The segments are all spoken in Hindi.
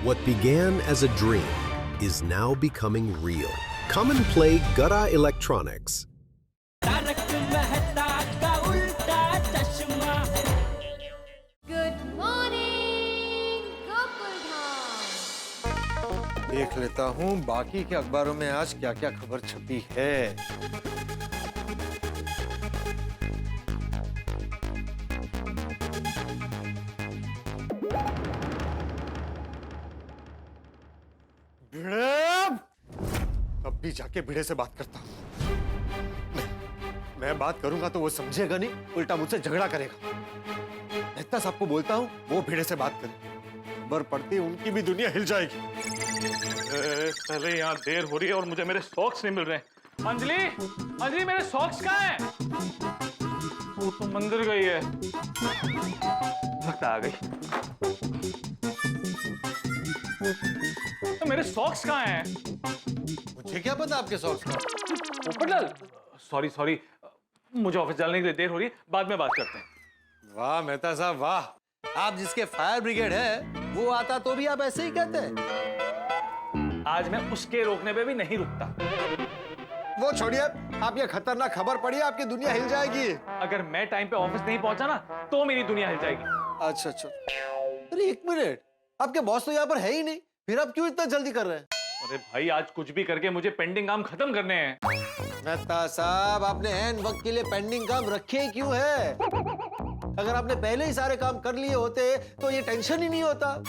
What began as a dream is now becoming real. Come and play Gada Electronics. Good morning, Gokuldham. देख लेता हूँ बाकी के अखबारों में आज क्या क्या खबर छपी है। भिड़े, अब भी जाके भिड़े से बात करता हूँ। मैं बात करूंगा तो वो समझेगा नहीं, उल्टा मुझसे झगड़ा करेगा। मेहता साहब को बोलता हूँ वो भिड़े से बात करे, खबर पड़ती उनकी भी दुनिया हिल जाएगी। पहले यहाँ देर हो रही है और मुझे मेरे सॉक्स नहीं मिल रहे हैं। अंजलि, अंजलि मेरे सॉक्स कहाँ हैं? वो तो मंदिर गई है। लगता आ गई। तो मेरे सॉक्स कहाँ हैं? मुझे क्या पता आपके सॉक्स का? पोपटलाल, सॉरी सॉरी, मुझे ऑफिस जाने के लिए देर हो रही है, बाद में बात करते हैं। वाह मेहता साहब वाह, आप जिसके फायर ब्रिगेड है वो आता तो भी आप ऐसे ही कहते हैं। आज मैं उसके रोकने पे भी नहीं रुकता। वो छोड़िए, आप ये खतरनाक खबर पढ़िए, आपकी दुनिया हिल जाएगी। अगर मैं टाइम पे ऑफिस नहीं पहुंचा ना तो मेरी दुनिया हिल जाएगी। अच्छा अच्छा, अरे एक मिनट, आपके बॉस तो यहाँ पर है ही नहीं, फिर आप क्यों इतना जल्दी कर रहे हैं? अरे भाई, आज कुछ भी करके मुझे पेंडिंग काम खत्म करने हैं। मेहता साहब, आपने एन वक्त के लिए पेंडिंग काम रखे ही क्यों है? अगर आपने पहले ही सारे काम कर लिए होते तो ये टेंशन ही नहीं होता।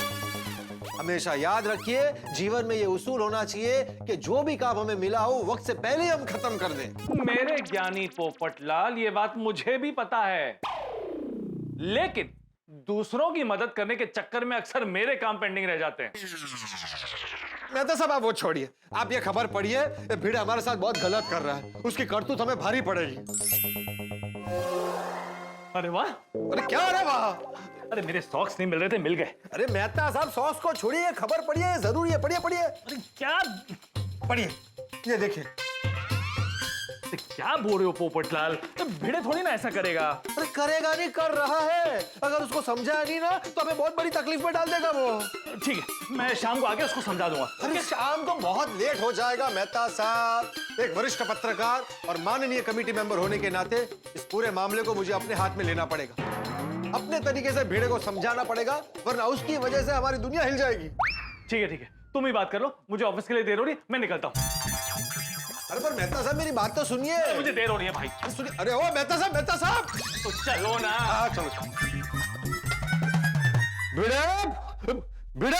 हमेशा याद रखिए, जीवन में ये उसूल होना चाहिए कि जो भी काम हमें मिला हो वक्त से पहले हम खत्म कर दें। मेरे ज्ञानी पोपटलाल, ये बात मुझे भी पता है, लेकिन दूसरों की मदद करने के चक्कर में अक्सर मेरे काम पेंडिंग रह जाते हैं। मेहता साहब आप वो छोड़िए, आप ये खबर पढ़िए, भिड़े हमारे साथ बहुत गलत कर रहा है, उसकी करतूत हमें भारी पड़ेगी। अरे वाह! अरे क्या अरे वाह? अरे मेरे सॉक्स नहीं मिल रहे थे, मिल गए। अरे मेहता साहब, सॉक्स को छोड़िए, खबर पढ़िए, जरूरी है, पढ़िए पढ़िए। अरे क्या पढ़िए, ये देखिए। क्या बोल रहे हो पोपटलाल? तो भिड़े थोड़ी ना ऐसा करेगा। अरे करेगा नहीं, कर रहा है। अगर उसको समझाया नहीं ना तो हमें बहुत बड़ी तकलीफ में डाल देगा वो। ठीक है, मैं शाम को आके उसको समझा दूंगा। अरे शाम को बहुत लेट हो जाएगा मेहता साहब। एक वरिष्ठ पत्रकार और माननीय कमेटी मेंबर होने के नाते इस पूरे मामले को मुझे अपने हाथ में लेना पड़ेगा। अपने तरीके से भिड़े को समझाना पड़ेगा, वरना उसकी वजह से हमारी दुनिया हिल जाएगी। ठीक है, तुम ही बात कर लो, मुझे ऑफिस के लिए देर हो रही है, मैं निकलता हूँ। अरे पर मेहता साहब, मेरी बात तो सुनिए। मुझे देर हो रही है भाई। सुनिए, अरे ओ मेहता साहब, मेहता साहब, तो चलो ना। हाँ चलो। भिड़े, भिड़े,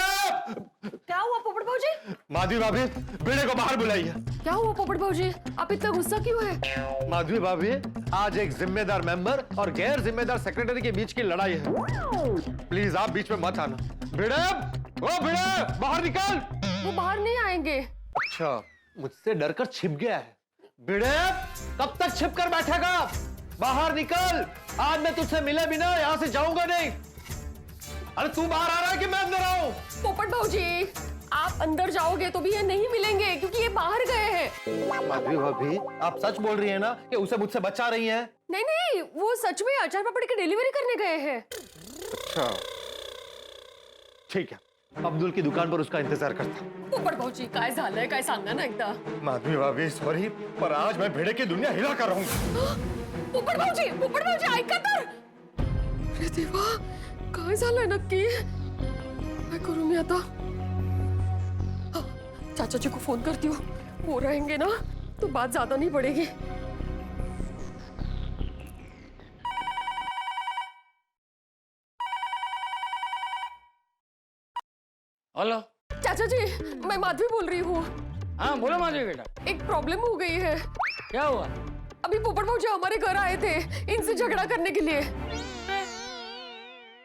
क्या हुआ पोपट भाऊजी? माधवी भाभी, भिड़े को बाहर बुलाइए। क्या हुआ पोपट भाऊजी? आप इतना गुस्सा क्यों है? माधवी भाभी, आज एक जिम्मेदार मेंबर और गैर जिम्मेदार सेक्रेटरी के बीच की लड़ाई है। प्लीज आप बीच में मत आना। भिड़े, ओ भिड़े, बाहर निकल। वो बाहर नहीं आएंगे। अच्छा, मुझसे डरकर छिप गया है। भिड़े, कब तक छिप कर बैठेगा? बाहर निकल, आज मैं तुझसे मिले बिना यहाँ से जाऊंगा नहीं। अरे तू बाहर आ रहा है कि मैं अंदर आऊं? पोपट भाऊजी, आप अंदर जाओगे तो भी ये नहीं मिलेंगे क्योंकि ये बाहर गए हैं। माधवी भाभी, आप सच बोल रही है ना कि उसे मुझसे बचा रही हैं? नहीं नहीं, वो सच में अचार पापड़ की डिलीवरी करने गए हैं। अच्छा, ठीक है, अब्दुल की दुकान पर उसका इंतजार करता। पोपट भाऊजी, काय झालंय काय सांगा ना एकदा। माधवी भाभी सॉरी, पर आज मैं भिड़े की दुनिया हिला कर रहूंगा। पोपट भाऊजी ऐका तर। अरे देवा, काय झालंय नक्की? काय करू मी आता? चाचा जी को फोन करती हूँ, वो रहेंगे ना तो बात ज्यादा नहीं बढ़ेगी। हेलो। चाचा जी, मैं माधवी बोल रही हूँ। हाँ बोलो माधवी बेटा, एक प्रॉब्लम हो गई है। क्या हुआ? अभी पोपट भाऊजी हमारे घर आए थे इनसे झगड़ा करने के लिए।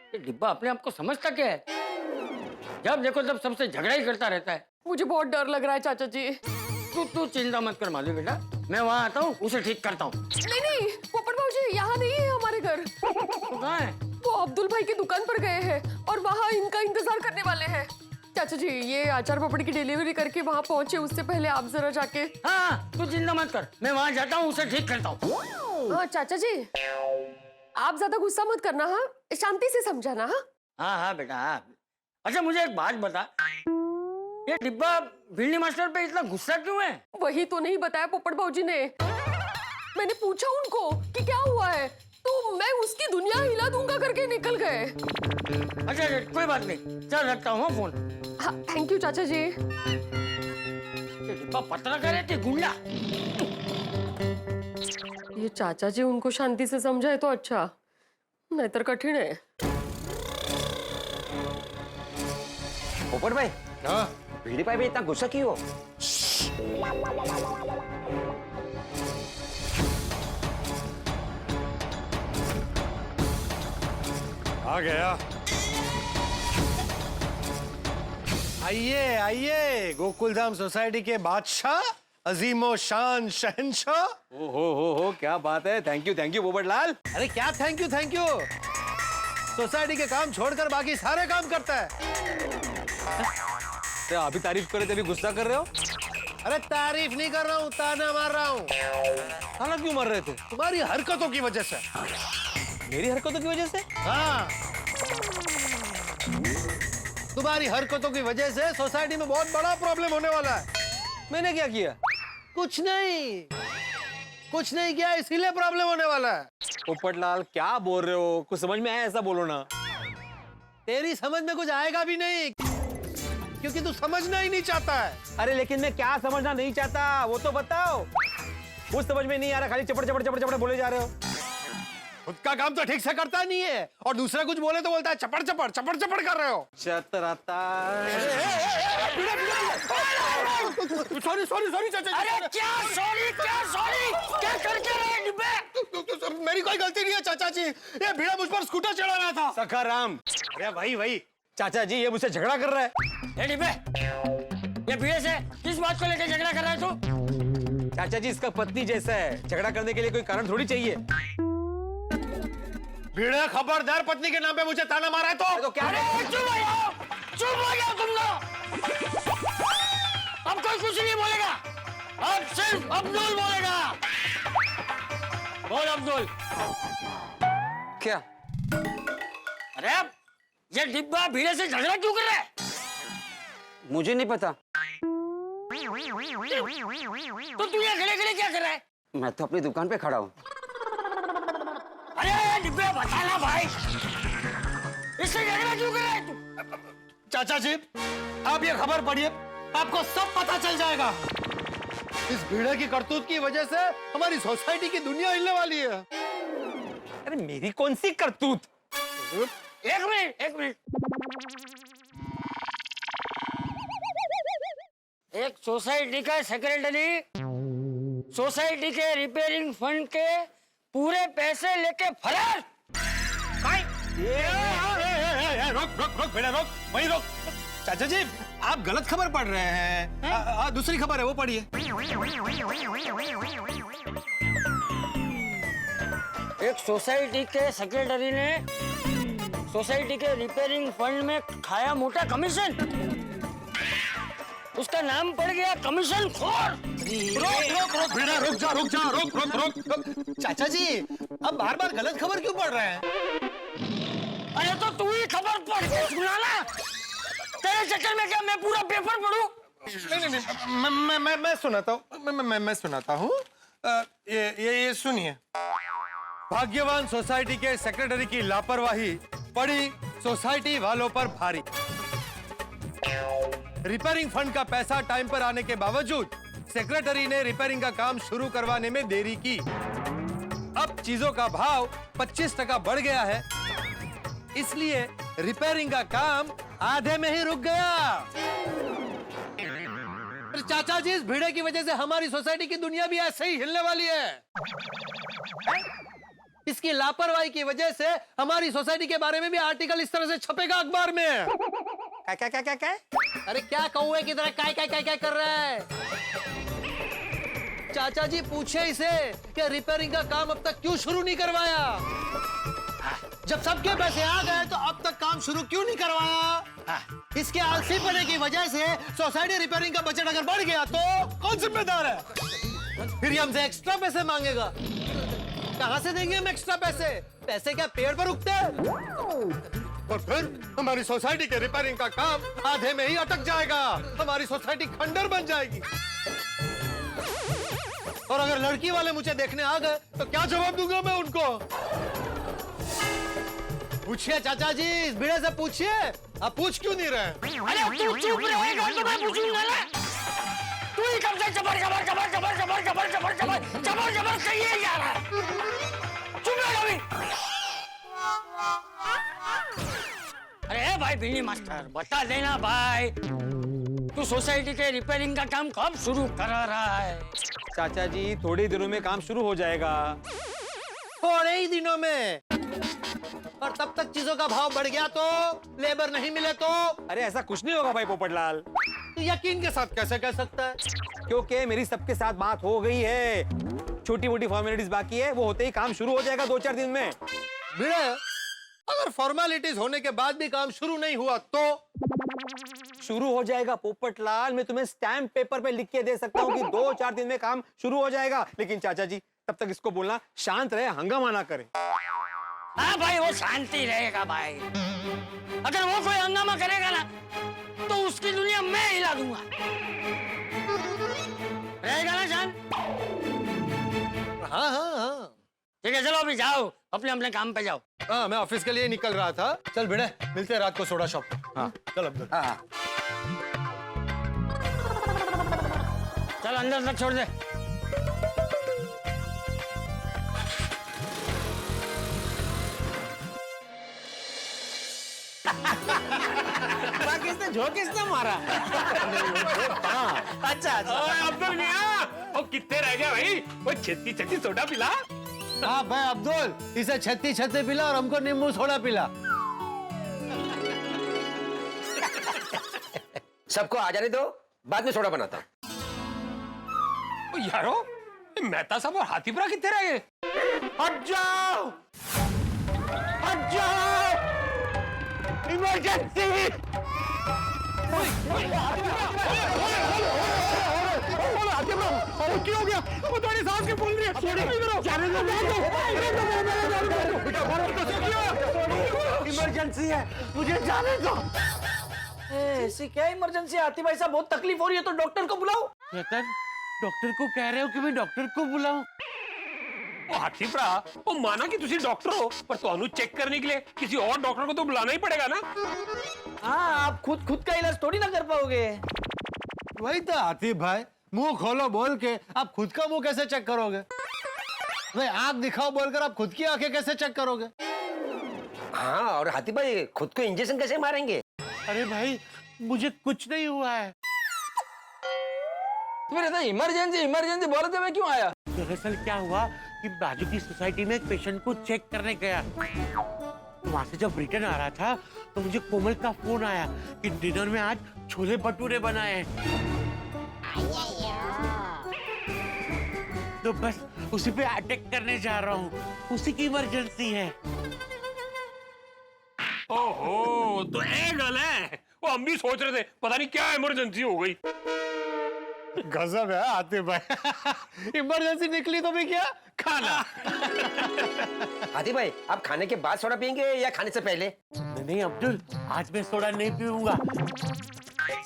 ये डिब्बा अपने आप को समझता क्या है? जब देखो तब सबसे झगड़ा ही करता रहता है। मुझे बहुत डर लग रहा है चाचा जी। तू चिंता मत कर माधवी बेटा, मैं वहाँ आता हूँ, उसे ठीक करता हूँ। नहीं, पोपट भाऊजी यहाँ नहीं है हमारे घर। तो कहाँ है? वो अब्दुल भाई की दुकान पर गए हैं और वहाँ इनका इंतजार करने वाले हैं। चाचा जी, ये अचार पापड़ की डिलीवरी करके वहाँ पहुँचे, उससे पहले आप जरा जाके। हाँ तू चिंता मत कर, मैं वहाँ जाता हूँ, उसे ठीक करता हूँ। हाँ चाचा जी, आप ज्यादा गुस्सा मत करना, हाँ, शांति से समझाना। हाँ हाँ हाँ बेटा हाँ। अच्छा मुझे एक बात बता, ये डिब्बा भिंडी मास्टर पे इतना गुस्सा क्यों है? वही तो नहीं बताया पोपट भाजी ने। मैंने पूछा उनको कि क्या हुआ है, तो मैं उसकी दुनिया हिला दूंगा करके निकल गए। अच्छा कोई बात नहीं, चल रखता हूँ फोन। हाँ, थैंक यू चाचा जी। ये डिब्बा पत्रकार है कि गुंडा? ये चाचा जी उनको शांति से समझाए तो अच्छा, नाहीतर कठिन है। पोपट भाई, हाँ भिंडी भाई में इतना गुस्सा क्यों हो? आ गया। आइए आइए, गोकुलधाम सोसाइटी के बादशाह, अजीमो शान शहंशाह। हो क्या बात है। Thank you Popat Lal. अरे क्या थैंक यू, सोसाइटी के काम छोड़कर बाकी सारे काम करता है। तो अभी तारीफ करे तभी गुस्सा कर रहे हो? अरे तारीफ नहीं कर रहा हूँ, ताना मार रहा हूँ। ताना क्यों मार रहे थे? तुम्हारी हरकतों की वजह से। मेरी हरकतों की वजह से? हाँ, तुम्हारी हरकतों की वजह से सोसाइटी में बहुत बड़ा प्रॉब्लम होने वाला है। मैंने क्या किया? कुछ नहीं किया, इसीलिए प्रॉब्लम होने वाला है। पोपट लाल क्या बोल रहे हो? कुछ समझ में आया ऐसा बोलो ना। तेरी समझ में कुछ आएगा भी नहीं, क्योंकि तू समझना ही नहीं चाहता है। अरे लेकिन मैं क्या समझना नहीं चाहता वो तो बताओ। कुछ समझ में नहीं आ रहा, खाली चपड़ बोले जा रहे हो। खुद का काम तो ठीक से करता नहीं है, और दूसरा कुछ बोले तो बोलता है चपड़ कर रहे हो। चतराता। सॉरी चाचा। अरे क्या सॉरी क्या करके रहे डिब्बे? मेरी कोई गलती नहीं है चाचा जी, ये भीड़ा मुझ पर स्कूटर चला रहा था। सखाराम। अरे वही चाचा जी ये मुझसे झगड़ा कर रहा है। ये डिब्बे, ये भीड़े से किस बात को लेकर झगड़ा कर रहा है तू? चाचा जी इसका पत्नी जैसा है, झगड़ा करने के लिए कोई कारण थोड़ी चाहिए। भीड़ा खबरदार, पत्नी के नाम पे मुझे ताना मारा है तो क्या? चुप हो जाओ तुम लोग। अब कोई कुछ नहीं बोलेगा, अब सिर्फ अब्दुल बोलेगा। बोल अब्दुल। क्या? अरे ये डिब्बा भीड़े से झगड़ा क्यों कर रहा है? मुझे नहीं पता। तो तू यहाँ खड़े क्या कर रहा है? मैं तो अपनी दुकान पे खड़ा हूँ। अरे डिब्बे बताना भाई, इससे झगड़ा क्यों कर रहा है तू? चाचा जी आप ये खबर पढ़िए, आपको सब पता चल जाएगा। इस भीड़े की करतूत की वजह से हमारी सोसाइटी की दुनिया हिलने वाली है। अरे मेरी कौन सी करतूत? एक मिनट। एक सोसाइटी का सेक्रेटरी सोसाइटी के रिपेयरिंग फंड के पूरे पैसे लेके फरार। रोक भीड़ा रोक, वहीं रोक। चाचा जी आप गलत खबर पढ़ रहे हैं। दूसरी खबर है वो पढ़िए। एक सोसाइटी के सेक्रेटरी ने सोसाइटी के रिपेयरिंग फंड में खाया मोटा कमीशन, उसका नाम पड़ गया कमीशन खोर। रोक भीड़ा, रुक जा। चाचा जी अब बार गलत खबर क्यों पढ़ रहे हैं? अरे तो तू ही खबर पढ़ के सुनाना। तेरे चक्कर में क्या मैं पूरा पेपर पढ़ूं? नहीं, मैं सुनाता हूँ। मैं सुनाता हूँ। ये सुनिए। भाग्यवान सोसाइटी के सेक्रेटरी की लापरवाही पड़ी सोसाइटी वालों पर भारी। रिपेयरिंग फंड का पैसा टाइम पर आने के बावजूद सेक्रेटरी ने रिपेयरिंग का काम शुरू करवाने में देरी की। अब चीजों का भाव 25% बढ़ गया है, इसलिए रिपेयरिंग का काम आधे में ही रुक गया। चाचा जी इस भीड़े की वजह से हमारी सोसाइटी की दुनिया भी ऐसे ही हिलने वाली है। इसकी लापरवाही की वजह से हमारी सोसाइटी के बारे में भी आर्टिकल इस तरह से छपेगा अखबार में। क्या? अरे क्या कौवे की तरह क्या कर रहा है? चाचा जी पूछे इसे कि रिपेयरिंग का काम अब तक क्यों शुरू नहीं करवाया? जब सबके पैसे आ गए तो अब तक काम शुरू क्यों नहीं करवाया? इसके आलसी पने की वजह से सोसाइटी रिपेयरिंग का बजट अगर बढ़ गया तो कौन जिम्मेदार है? फिर ये हमसे एक्स्ट्रा पैसे मांगेगा। कहां से देंगे हम एक्स्ट्रा पैसे? पैसे क्या पेड़ पर उगते हैं? और फिर हमारी सोसाइटी के रिपेयरिंग का काम आधे में ही अटक जाएगा, हमारी सोसाइटी खंडर बन जाएगी। और अगर लड़की वाले मुझे देखने आ गए तो क्या जवाब दूंगा मैं उनको? पूछिए चाचा जी, इस भिड़े से पूछिए। आप पूछ क्यों नहीं रहे? अरे तू चुप रहेगा तो मैं पूछूंगा ना। तू ही कब से जबर जबर जबर जबर जबर जबर जबर जबर जबर जबर कहिए जा रहा है। चुप रहो अभी। अरे भाई बिल्ली मास्टर, बता देना भाई, तू सोसाइटी के रिपेयरिंग का काम कब शुरू करा रहा है? चाचा जी थोड़े ही दिनों में काम शुरू हो जाएगा। थोड़े ही दिनों में? और तब तक चीजों का भाव बढ़ गया तो, लेबर नहीं मिले तो? अरे ऐसा कुछ नहीं होगा भाई पोपटलाल। तो यकीन के साथ कैसे कह सकता है? क्योंकि मेरी सबके साथ बात हो गई है, छोटी मोटी फॉर्मेलिटीज बाकी है, वो होते ही काम शुरू हो जाएगा 2-4 दिन में। भिड़े, अगर फॉर्मेलिटीज होने के बाद भी काम शुरू नहीं हुआ तो? शुरू हो जाएगा पोपटलाल, मैं तुम्हें स्टैम्प पेपर पे लिख के दे सकता हूँ कि 2-4 दिन में काम शुरू हो जाएगा। लेकिन चाचा जी तब तक इसको बोलना शांत रहे, हंगामा ना करे। हाँ भाई वो शांति रहेगा भाई। अगर वो कोई हंगामा करेगा ना तो उसकी दुनिया मैं हिला दूंगा। रहेगा ना जान? हाँ हाँ हाँ। ठीक है चलो अभी जाओ, अपने अपने काम पे जाओ। हाँ मैं ऑफिस के लिए निकल रहा था। चल भिड़े, मिलते हैं रात को सोडा शॉप पे। हाँ चल अब्दुल। हाँ चल अंदर तक छोड़ दे। किसने झोंक किसने मारा? अच्छा अब्दुल मियां, वो कितने रह गया भाई? वो छत्ती छत्ती सोडा पिला। हाँ भाई अब्दुल, इसे छत्ती छत्ती पिला और हमको नींबू सोडा पिला। सबको आ जाने दो, बाद में सोडा बनाता। यारो, मेहता साहब और हाथीपुरा कितने रह गए? हट जाओ! हट जाओ! इमरजेंसी! क्या हो गया? वो तुम्हारी सांस के फूल रही है। इमरजेंसी है, मुझे जाने दो। ऐसी क्या इमरजेंसी? आती भाई साहब बहुत तकलीफ हो रही है तो डॉक्टर को बुलाओ। डॉक्टर को कह रहे हो कि मैं डॉक्टर को बुलाऊं? वो हाथीपुरा, वो माना कि तुसी डॉक्टर हो, पर ਤੁਹਾਨੂੰ चेक करने के लिए किसी और डॉक्टर को तो बुलाना ही पड़ेगा ना। हाँ आप खुद का इलाज थोड़ी ना कर पाओगे। वही तो आतिफ भाई, मुंह खोलो बोल के आप खुद का मुंह कैसे चेक करोगे? भाई आंख दिखाओ बोलकर आप खुद की आंखें कैसे चेक करोगे? हाँ, और हाथी भाई खुद को इंजेक्शन कैसे मारेंगे? अरे भाई मुझे कुछ नहीं हुआ है। मेरे तो इमरजेंसी इमरजेंसी बोल रहे थे, मैं क्यों आया? दरअसल क्या हुआ कि बाजू की सोसाइटी में एक पेशेंट को चेक करने गया, तो वहां से जब रिटर्न आ रहा था तो मुझे कोमल का फोन आया कि डिनर में आज छोले भटूरे बनाए हैं। तो बस उसी पे अटैक करने जा रहा हूँ, उसी की इमरजेंसी है। ओहो, तो ये गल है। वो हम भी सोच रहे थे पता नहीं क्या इमरजेंसी हो गई। गजब है आतिफ भाई। इमरजेंसी निकली तो भी क्या खाना। हाथी भाई आप खाने के बाद सोडा पियेंगे या खाने से पहले? नहीं अब्दुल, आज मैं सोडा नहीं पीऊंगा।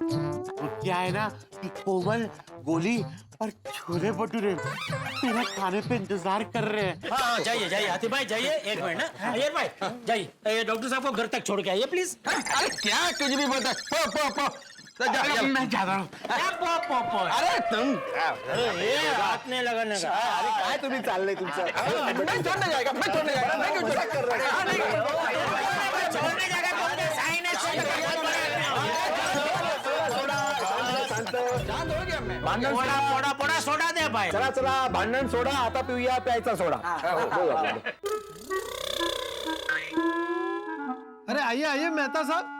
वो क्या है ना कि कोमल, गोली और छोले भटूरे मेरा खाने पे इंतजार कर रहे हैं। हाँ जाइए जाइए आतिफ भाई जाइए, एक मिनट ना अय्यर भाई जाइए, डॉक्टर साहब को घर तक छोड़ के आइए प्लीज। अरे क्या कुछ भी बोलता है? मैं जा रहा हूँ। अरे तुम हाथ नहीं लगाने का। अरे काय तुम्ही चालले तुमचं? मैं छोड़ने जाएगा, मैं छोड़ने जाएगा, मैं क्यों मजाक कर रहे हैं? छोड़ने जाएगा कौन है? साइन है, पोड़ा पोड़ा पोड़ा सोडा दे भाई। चला चला भांडण सोडा, आता पिऊया प्यायचा सोडा। अरे आइए आइए मेहता साहब,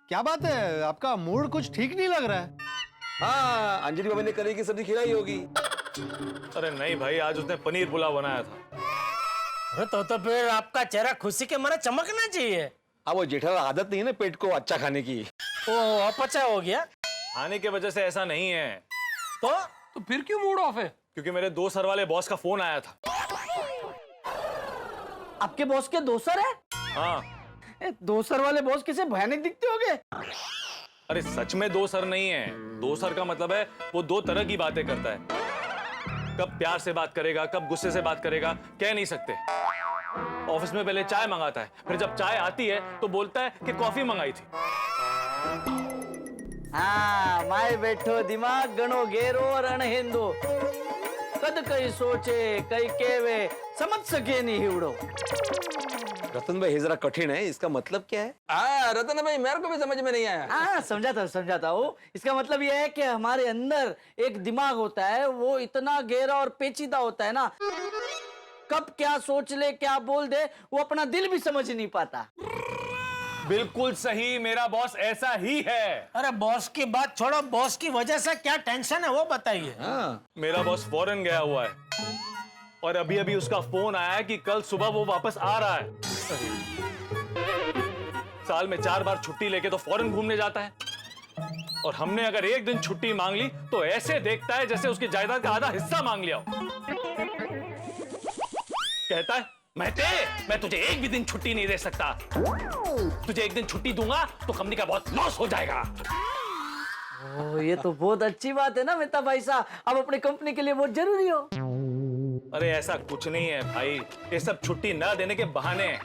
क्या बात है? आपका मूड कुछ ठीक नहीं लग रहा है। हाँ अंजलि बाबा ने करी की सब्जी खिलाई होगी। अरे नहीं भाई, आज उसने पनीर पुलाव बनाया था। अरे तो फिर आपका चेहरा खुशी के मारे चमकना चाहिए। अब वो जेठालाल आदत नहीं है ना पेट को अच्छा खाने की। ओ अपचा हो गया खाने की वजह से ऐसा नहीं है। तो फिर क्यों मूड ऑफ है? क्योंकि मेरे 2 सर वाले बॉस का फोन आया था। आपके बॉस के 2 सर है? हाँ, दो सर वाले बॉस किसे भयानक दिखते होगे? अरे सच में दो सर नहीं है। दो सर का मतलब है वो दो तरह की बातें करता है। कब प्यार से बात करेगा, कब गुस्से से बात करेगा, कह नहीं सकते। ऑफिस में पहले चाय मंगाता है, फिर जब चाय आती है तो बोलता है कि कॉफी मंगाई थी। हाँ, माए बैठो दिमाग गणो घेरो और अणहिंदो, कद कई सोचे कई केवे, समझ सके नहीं हिवड़ो। रतन भाई ये जरा कठिन है, इसका मतलब क्या है? रतन भाई मेरे को भी समझ में नहीं आया। हाँ, समझाता हूँ। इसका मतलब यह है कि हमारे अंदर एक दिमाग होता है, वो इतना गहरा और पेचीदा होता है ना, कब क्या सोच ले क्या बोल दे वो अपना दिल भी समझ नहीं पाता। बिल्कुल सही, मेरा बॉस ऐसा ही है। अरे बॉस की बात छोड़ो, बॉस की वजह से क्या टेंशन है वो बताइए। मेरा बॉस फॉरेन गया हुआ है और अभी अभी उसका फोन आया है कि कल सुबह वो वापस आ रहा है। साल में 4 बार छुट्टी लेके तो फॉरेन घूमने जाता है, और हमने अगर एक दिन छुट्टी मांग ली तो ऐसे देखता है जैसे उसकी जायदाद का आधा हिस्सा मांग लिया हो। कहता है मैं तुझे एक भी दिन छुट्टी नहीं दे सकता, तुझे एक दिन छुट्टी दूंगा तो कंपनी का बहुत लॉस हो जाएगा। ओ, ये तो बहुत अच्छी बात है ना मेहता भाई साहब, आप अपनी कंपनी के लिए बहुत जरूरी हो। अरे ऐसा कुछ नहीं है भाई, ये सब छुट्टी न देने के बहाने हैं।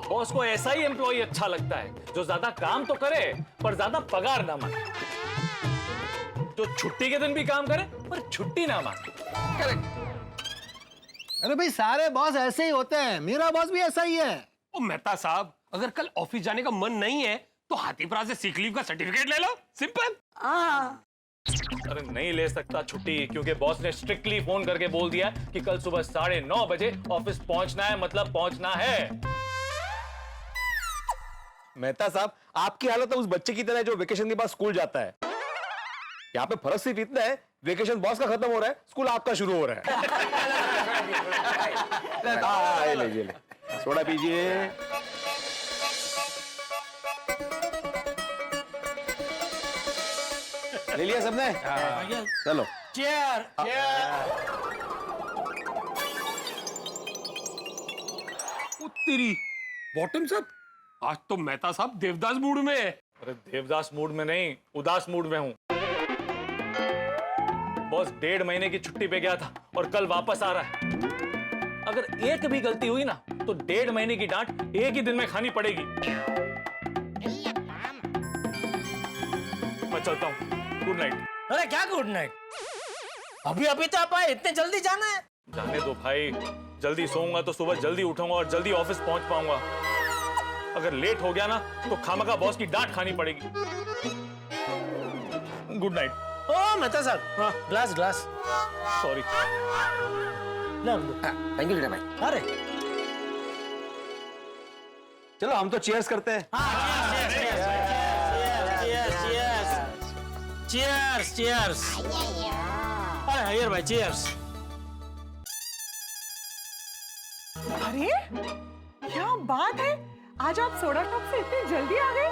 बॉस को ऐसा ही एम्प्लॉय अच्छा लगता है जो ज्यादा काम तो करे पर ज्यादा पगार ना मांगे, जो छुट्टी के दिन भी काम करे पर छुट्टी ना मांगे। अरे भाई सारे बॉस ऐसे ही होते हैं, मेरा बॉस भी ऐसा ही है। ओ मेहता साहब, अगर कल ऑफिस जाने का मन नहीं है तो हाथीपुरा से सिक लीव का सर्टिफिकेट ले लो, सिंपल। हाँ, अरे नहीं ले सकता छुट्टी, क्योंकि बॉस ने स्ट्रिक्टली फोन करके बोल दिया कि कल सुबह 9:30 बजे ऑफिस पहुंचना है, मतलब पहुंचना है। मेहता साहब, आपकी हालत तो उस बच्चे की तरह है जो वेकेशन के बाद स्कूल जाता है। यहाँ पे फर्क सिर्फ इतना है, वेकेशन बॉस का खत्म हो रहा है, स्कूल आपका शुरू हो रहा है। लीजिए, सोडा पीजिए। ले लिया सबने? चलो। चेयर तेरी बॉटम साहब, आज तो मेहता साहब देवदास मूड में है। अरे देवदास मूड में नहीं, उदास मूड में हूं। बॉस 1.5 महीने की छुट्टी पे गया था और कल वापस आ रहा है। अगर एक भी गलती हुई ना तो 1.5 महीने की डांट एक ही दिन में खानी पड़ेगी। मैं चलता हूं, गुड नाइट। अरे क्या गुड नाइट, अभी अभी तो आप आए, इतने जल्दी जाना है? जाने दो भाई, जल्दी सोऊंगा तो सुबह जल्दी उठूंगा और जल्दी ऑफिस पहुंच पाऊंगा। अगर लेट हो गया ना तो खामखा बॉस की डांट खानी पड़ेगी। Good night. ओ मेहता साहब, ग्लास सॉरी। थैंक यू भाई। अरे चलो हम तो चीयर्स करते हैं। चीयर्स। अरे हयर भाई, चीयर्स। अरे क्या बात है, आज आप सोडा कप से इतनी जल्दी आ गए।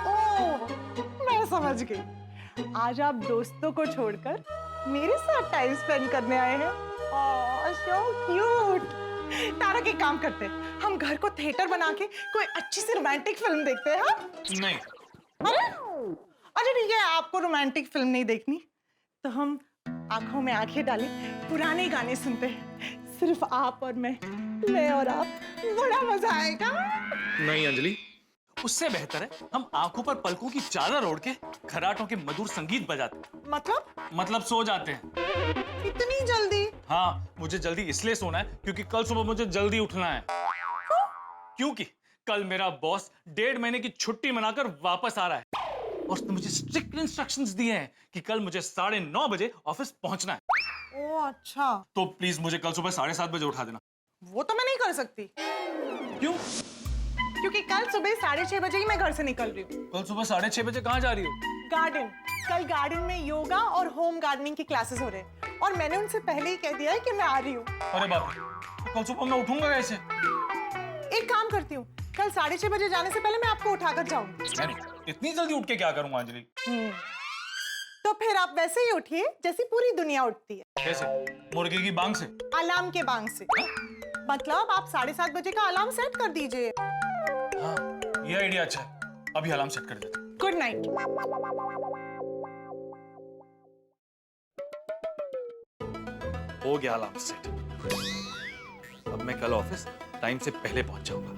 ओह, मैं समझ गई, आज आप दोस्तों को छोड़कर मेरे साथ टाइम स्पेंड करने आए हैं। ओह, सो क्यूट। तारक एक काम करते हैं, हम घर को थिएटर बना के कोई अच्छी सी रोमांटिक फिल्म देखते हैं। हाँ? नहीं। अरे अच्छा ठीक है, आपको रोमांटिक फिल्म नहीं देखनी तो हम आंखों में आंखें डाले पुराने गाने सुनते हैं, सिर्फ आप और मैं और आप, बड़ा मजा आएगा। नहीं अंजलि, उससे बेहतर है हम आंखों पर पलकों की चादर ओढ़ के खराटों के मधुर संगीत बजाते, मतलब सो जाते हैं। इतनी जल्दी? हाँ, मुझे जल्दी इसलिए सोना है क्योंकि कल सुबह मुझे जल्दी उठना है। क्योंकि कल मेरा बॉस 1.5 महीने की छुट्टी मनाकर वापस आ रहा है और उसने मुझे स्ट्रिक्ट इंस्ट्रक्शंस दिए हैं कि कल मुझे 9:30 बजे ऑफिस पहुंचना है। ओह अच्छा, तो प्लीज मुझे कल सुबह 7:30 बजे उठा देना। वो तो मैं नहीं कर सकती। क्यों? क्योंकि कल सुबह 6:30 बजे ही मैं घर से निकल रही हूँ। कल सुबह 6:30 बजे कहाँ जा रही हो? गार्डन। कल गार्डन में योगा और होम गार्डनिंग की क्लासेस हो रहे हैं और मैंने उनसे पहले ही कह दिया है कि मैं आ रही हूँ। अरे बाप रे, तो कल सुबह मैं उठूंगा कैसे? एक काम करती हूँ, कल 6:30 बजे जाने से पहले मैं आपको उठाकर जाऊंगी। नहीं, इतनी जल्दी उठ के क्या करूंगा अंजलि? तो फिर आप वैसे ही उठिए जैसी पूरी दुनिया उठती है। कैसे? मुर्गे की बांग से? अलार्म के बांग से। मतलब आप 7:30 बजे का अलार्म सेट कर दीजिए। हाँ, ये आइडिया अच्छा है। अभी अलार्म सेट कर देता हूँ। Good night. हो गया अलार्म सेट। अब मैं कल ऑफिस टाइम से पहले पहुंच जाऊंगा।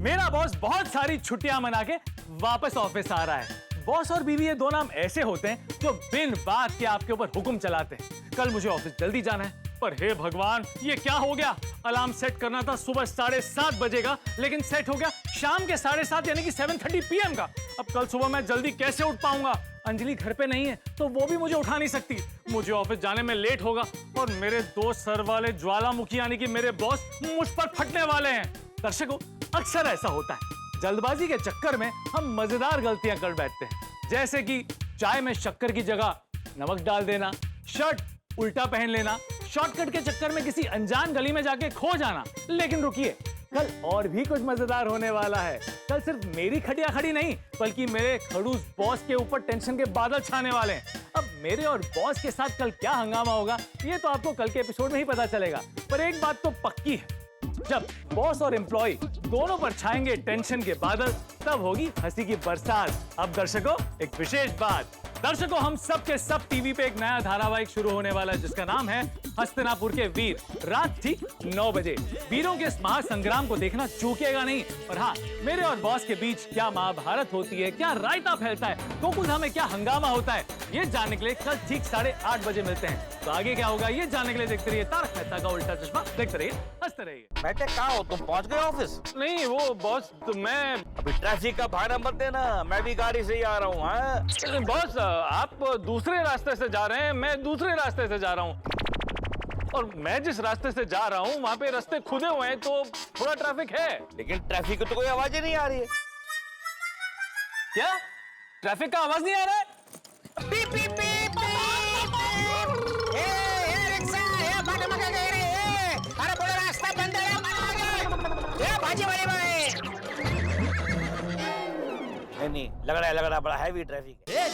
मेरा बॉस बहुत सारी छुट्टियां मना के वापस ऑफिस आ रहा है। बॉस और बीवी ये दो नाम ऐसे होते हैं जो बिन बात के आपके ऊपर हुक्म चलाते हैं। कल मुझे ऑफिस जल्दी जाना है, पर हे भगवान ये क्या हो गया। अलार्म सेट करना था सुबह 7:30 बजेगा, लेकिन सेट हो गया शाम के 7:30 यानी कि 7:30 PM का। अब कल सुबह मैं जल्दी कैसे उठ पाऊंगा। अंजलि घर पे नहीं है तो वो भी मुझे उठा नहीं सकती। मुझे ऑफिस जाने में लेट होगा और मेरे दो सर वाले ज्वालामुखी यानी कि मेरे बॉस मुझ पर फटने वाले हैं। दर्शकों, अक्सर ऐसा होता है, जल्दबाजी के चक्कर में हम मजेदार गलतियां कर बैठते हैं, जैसे कि चाय में शक्कर की जगह नमक डाल देना, शर्ट उल्टा पहन लेना, शॉर्टकट के चक्कर में किसी अनजान गली में जाके खो जाना। लेकिन रुकिए, कल और भी कुछ मजेदार होने वाला है। कल सिर्फ मेरी खटिया खड़ी नहीं, बल्कि मेरे खड़ूस बॉस के ऊपर टेंशन के बादल छाने वाले हैं। अब मेरे और बॉस के साथ कल क्या हंगामा होगा ये तो आपको कल के एपिसोड में ही पता चलेगा। पर एक बात तो पक्की है, जब बॉस और एम्प्लॉय दोनों पर छाएंगे टेंशन के बादल, तब होगी हंसी की बरसात। अब दर्शकों, एक विशेष बात, दर्शकों हम सब के सब टीवी पे एक नया धारावाहिक शुरू होने वाला है जिसका नाम है हस्तिनापुर के वीर। रात ठीक 9 बजे वीरों के इस महासंग्राम को देखना चूकेगा नहीं। और हाँ, मेरे और बॉस के बीच क्या महाभारत होती है, क्या रायता फैलता है, गोकुलधाम में क्या हंगामा होता है, ये जानने के लिए कल ठीक 8:30 बजे मिलते हैं। तो आगे क्या होगा ये जानने के लिए देखते रहिए तारक मेहता का उल्टा चश्मा। देखते रहिए, हंसते रहिए। बेटे कहाँ हो तुम? पहुंच गए ऑफिस? नहीं वो बॉस, तो मैं अभी ट्रैफिक का भाड़ा मत देना, मैं भी गाड़ी से ही आ रहा हूँ। बॉस, आप दूसरे रास्ते से जा रहे हैं, मैं दूसरे रास्ते से जा रहा हूँ, और मैं जिस रास्ते से जा रहा हूँ वहाँ पे रास्ते खुदे हुए हैं तो थोड़ा ट्रैफिक है। लेकिन ट्रैफिक की तो कोई आवाज ही नहीं आ रही है। क्या ट्रैफिक का आवाज नहीं आ रहा है? पीप पीप पीप रिक्शा, अरे बोलो रास्ता बंद है, भाजी वाली भाई। नहीं, लग रहा है बड़ा हैवी ट्रैफिक है।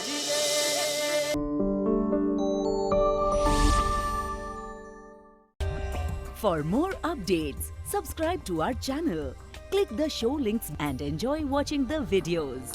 For more updates, subscribe to our channel, click the show links and enjoy watching the videos.